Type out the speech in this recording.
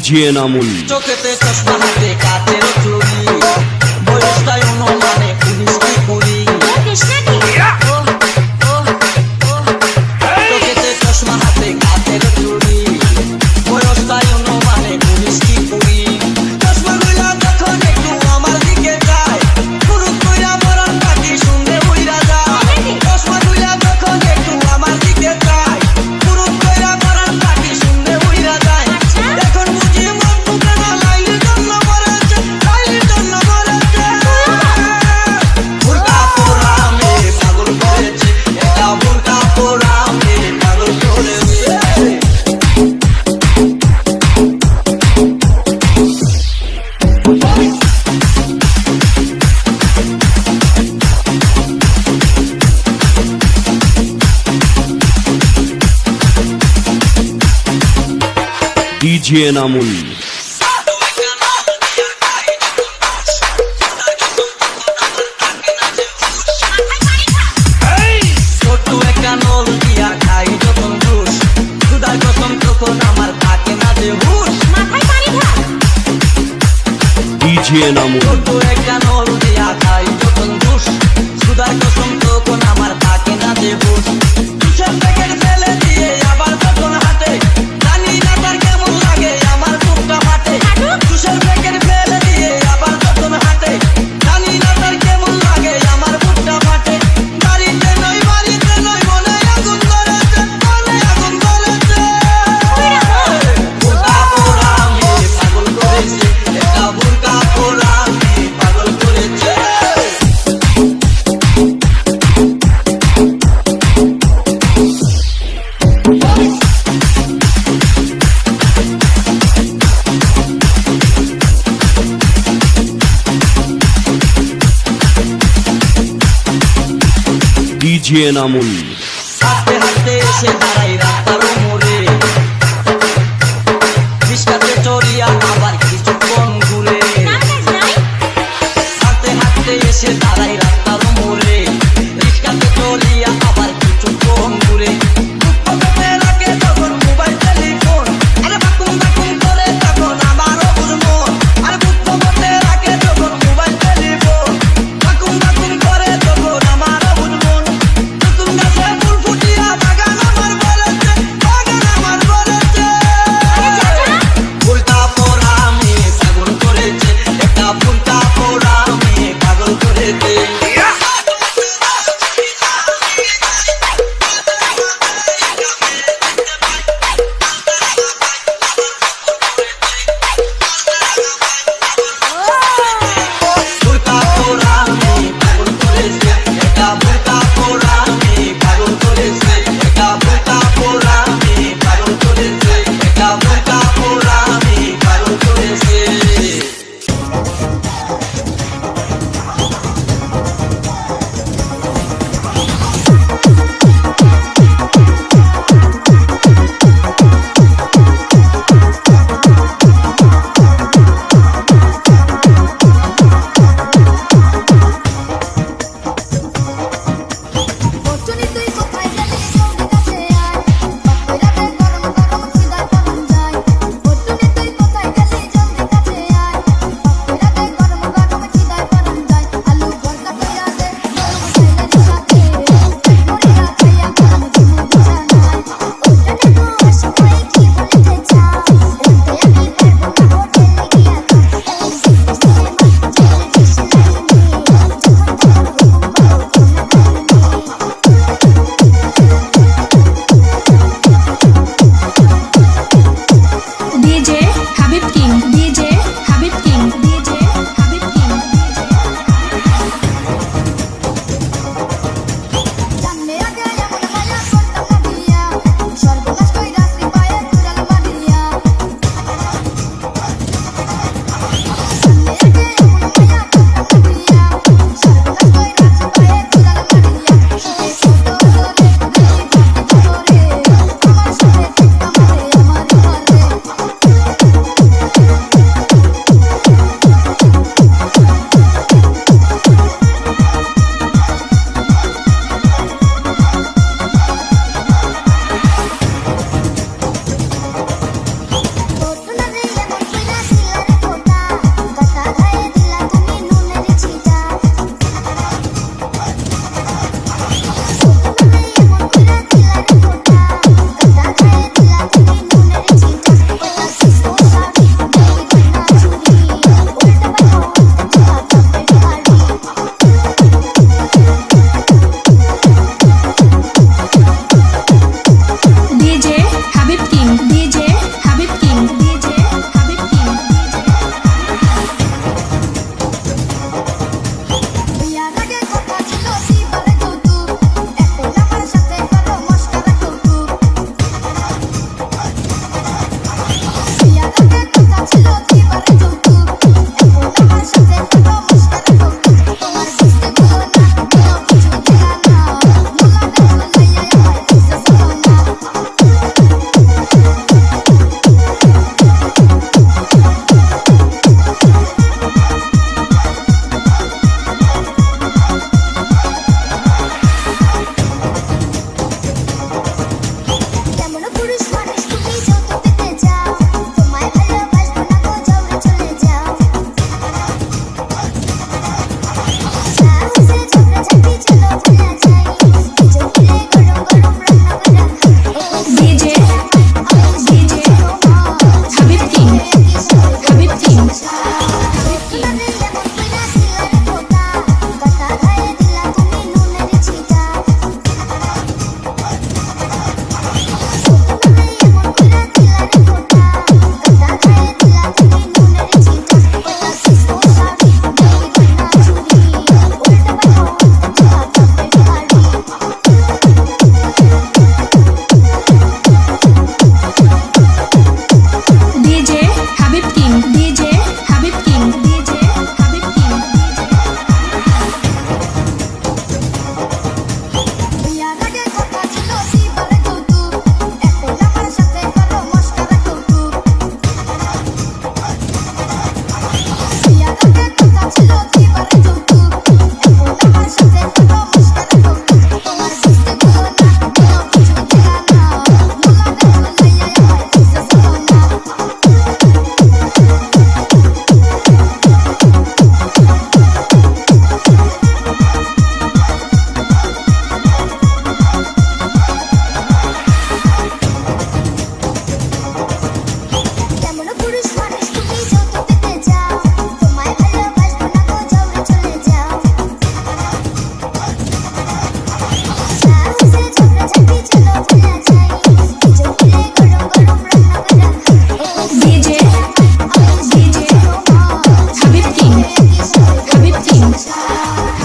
DJ Namul চোখেতে চশমা হাতে কাচের চুড়ি বয়সটাই অনুমানে 19 কি 20 চোখেতে চশমা হাতে কাচের চুড়ি বয়সটাই অনুমানে 19 কি 20 চশমা গুলা যখন একটু আমার দিকে যায় পুরুষ কইরা মরণ পাখি শুনতে উইরা যায় চশমা গুলা যখন একটু আমার দিকে যায় পুরুষ কইরা মরণ পাখি শুনতে উইরা যায় এখন বুঝি মন বুকে না লাইলি জন্য মরেছে বুরকা পোড়া আমি পাগল করেছে এটা বুরকা পোড়া আমি পাগল করেছে ডিজে নামুল ছোট্ট একটা নল দিয়া খাই যখন ঘুষ খুদার কসম তখন আমার থাকে না যে হুশ ডিজে নামুল ছোট্ট একটা নল দিয়া খাই যখন ঘুষ খুদার কসম তখন আমার থাকে না যে হুশ কিসের প্যাকেট ফেলে দিয়ে আবার যখন হাঁটে জানি না তার কেমন লাগে আমার বুকটা ফাটে কিসের প্যাকেট ফেলে দিয়ে আবার যখন হাঁটে জানি না তার কেমন লাগে আমার বুকটা ফাটে বাড়িতে নয় মনে আগুন ধরেছে বুরকা পোড়া আমি পাগল করেছে এটা বুরকা পোড়া আমি পাগল করেছে ডিজে নামুল হাঁটতে হাঁটতে এসে